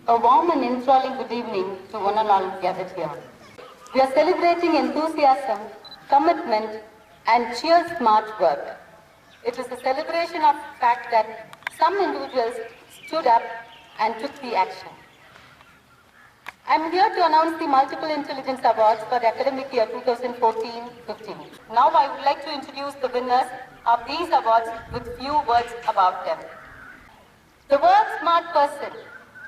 A warm and enthralling good evening to one and all gathered here. We are celebrating enthusiasm, commitment, and sheer smart work. It is a celebration of the fact that some individuals stood up and took the action. I am here to announce the Multiple Intelligence Awards for the academic year 2014-15. Now I would like to introduce the winners of these awards with few words about them. The world's smart person,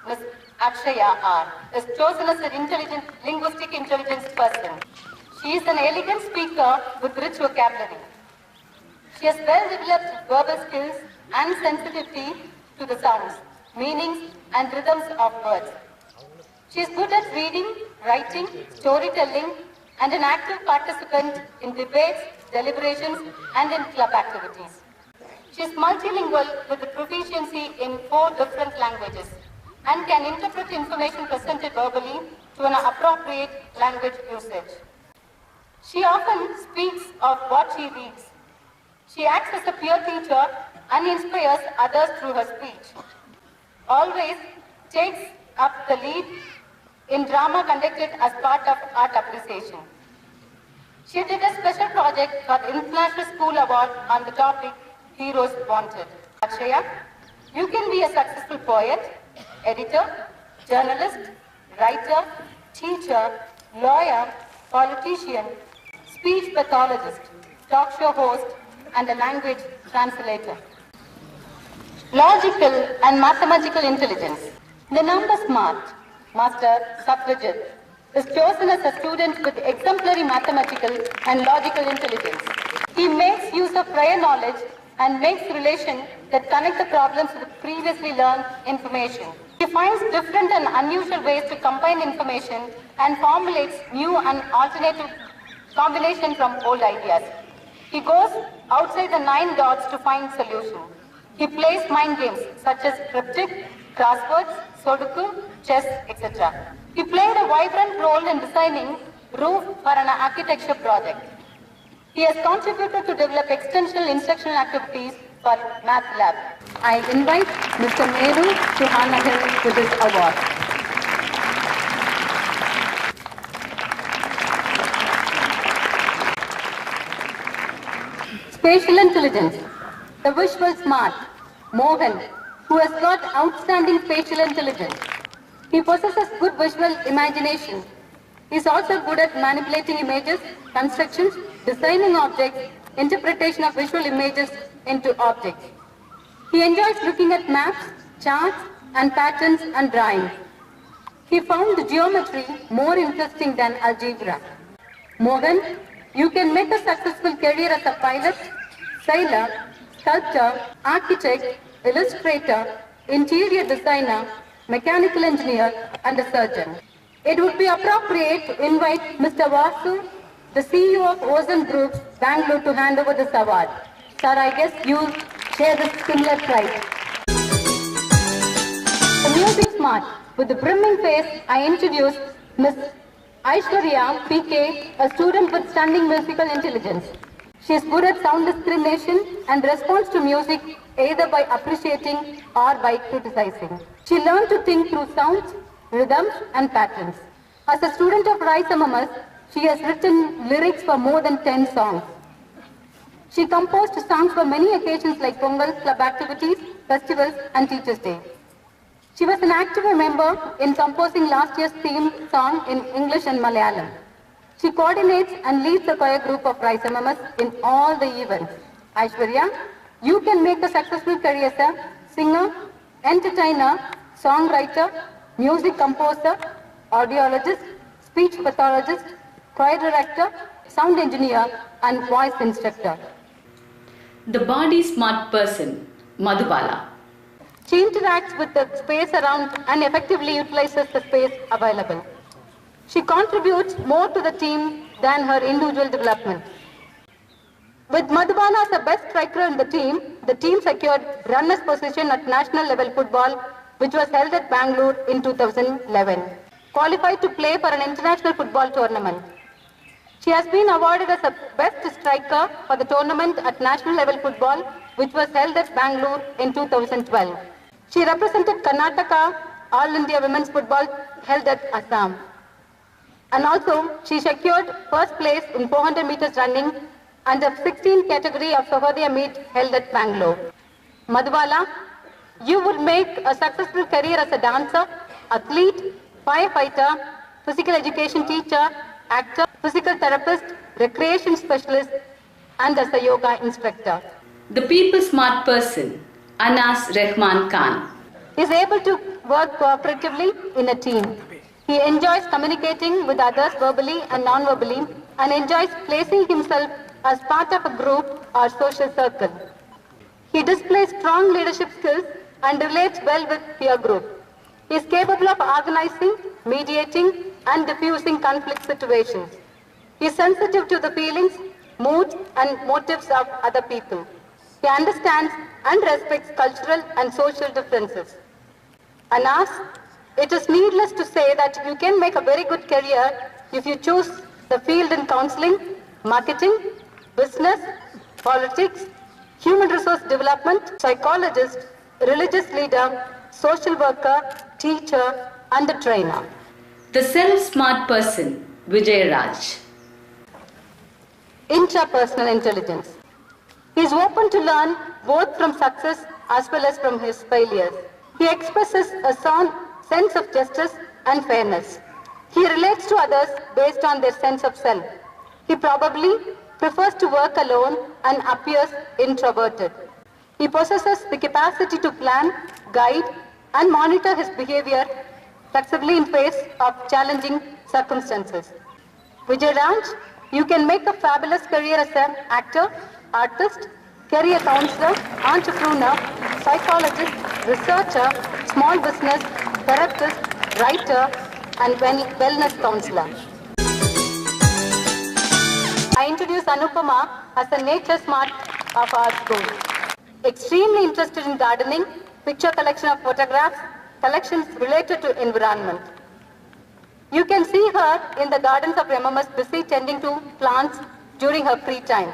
Ms. Akshaya R., is chosen as an linguistic intelligence person. She is an elegant speaker with rich vocabulary. She has well-developed verbal skills and sensitivity to the sounds, meanings, and rhythms of words. She is good at reading, writing, storytelling, and an active participant in debates, deliberations, and in club activities. She is multilingual with a proficiency in 4 different languages and can interpret information presented verbally to an appropriate language usage. She often speaks of what she reads. She acts as a peer teacher and inspires others through her speech. Always takes up the lead in drama conducted as part of art appreciation. She did a special project for the International School Award on the topic Heroes Wanted. Akshaya, you can be a successful poet, editor, journalist, writer, teacher, lawyer, politician, speech pathologist, talk show host, and a language translator. Logical and mathematical intelligence. The number smart, Master Satyajit, is chosen as a student with exemplary mathematical and logical intelligence. He makes use of prior knowledge and makes relation that connect the problems with previously learned information. He finds different and unusual ways to combine information and formulates new and alternative combinations from old ideas. He goes outside the 9 dots to find solution. He plays mind games such as cryptic, crosswords, Sudoku, chess, etc. He played a vibrant role in designing roof for an architecture project. He has contributed to develop extensional instructional activities for Math Lab. I invite Mr. Meru to honor him with this award. Spatial intelligence. The visual smart, Mohan, who has got outstanding spatial intelligence. He possesses good visual imagination. He is also good at manipulating images, constructions, designing objects, interpretation of visual images into objects. He enjoys looking at maps, charts, and patterns and drawings. He found geometry more interesting than algebra. Mohan, you can make a successful career as a pilot, sailor, sculptor, architect, illustrator, interior designer, mechanical engineer, and a surgeon. It would be appropriate to invite Mr. Vasu, the CEO of Ozen Group, Bangalore, to hand over this award. Sir, I guess you share this similar pride. The music smart. With a brimming face, I introduce Ms. Aishwarya PK, a student with stunning musical intelligence. She is good at sound discrimination and responds to music either by appreciating or by criticizing. She learned to think through sounds, rhythms, and patterns. As a student of Rai Samamas, she has written lyrics for more than 10 songs. She composed songs for many occasions like Pongal, club activities, festivals, and Teachers' Day. She was an active member in composing last year's theme song in English and Malayalam. She coordinates and leads the choir group of Rai Samamas in all the events. Aishwarya, you can make a successful career as a singer, entertainer, songwriter, music composer, audiologist, speech pathologist, choir director, sound engineer, and voice instructor. The body smart person, Madhubala. She interacts with the space around and effectively utilizes the space available. She contributes more to the team than her individual development. With Madhubala as the best striker in the team secured runner's position at national level football, which was held at Bangalore in 2011. Qualified to play for an international football tournament. She has been awarded as the best striker for the tournament at national level football, which was held at Bangalore in 2012. She represented Karnataka All India Women's Football held at Assam. And also, she secured first place in 400 meters running under 16 category of Sahodaya meet held at Bangalore. Madhubala, you would make a successful career as a dancer, athlete, firefighter, physical education teacher, actor, physical therapist, recreation specialist, and as a yoga instructor. The people smart person, Anas Rahman Khan. He is able to work cooperatively in a team. He enjoys communicating with others verbally and non-verbally and enjoys placing himself as part of a group or social circle. He displays strong leadership skills and relates well with peer group. He is capable of organizing, mediating, and diffusing conflict situations. He is sensitive to the feelings, moods, and motives of other people. He understands and respects cultural and social differences. Anas, it is needless to say that you can make a very good career if you choose the field in counseling, marketing, business, politics, human resource development, psychologist, religious leader, social worker, teacher, and a trainer. The self-smart person, Vijay Raj. Intrapersonal intelligence. He is open to learn both from success as well as from his failures. He expresses a sound sense of justice and fairness. He relates to others based on their sense of self. He probably prefers to work alone and appears introverted. He possesses the capacity to plan, guide, and monitor his behavior flexibly in face of challenging circumstances. Vijay Raj, you can make a fabulous career as an actor, artist, career counselor, entrepreneur, psychologist, researcher, small business, therapist, writer, and wellness counselor. I introduce Anupama as a nature smart of our school. Extremely interested in gardening, picture collection of photographs, collections related to environment. You can see her in the gardens of MMS busy tending to plants during her free time.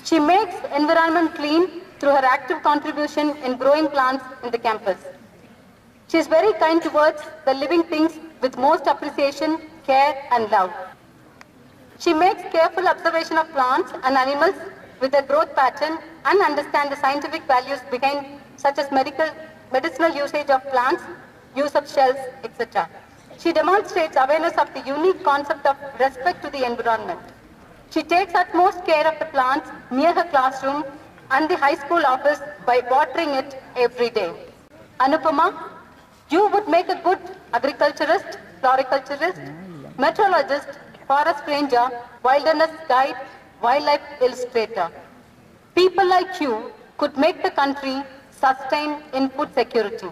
She makes environment clean through her active contribution in growing plants in the campus. She is very kind towards the living things with most appreciation, care, and love. She makes careful observation of plants and animals with their growth pattern and understands the scientific values behind such as medicinal usage of plants, use of shells, etc. She demonstrates awareness of the unique concept of respect to the environment. She takes utmost care of the plants near her classroom and the high school office by watering it every day. Anupama, you would make a good agriculturist, floriculturist, meteorologist, forest ranger, wilderness guide, wildlife illustrator. People like you could make the country sustain in food security.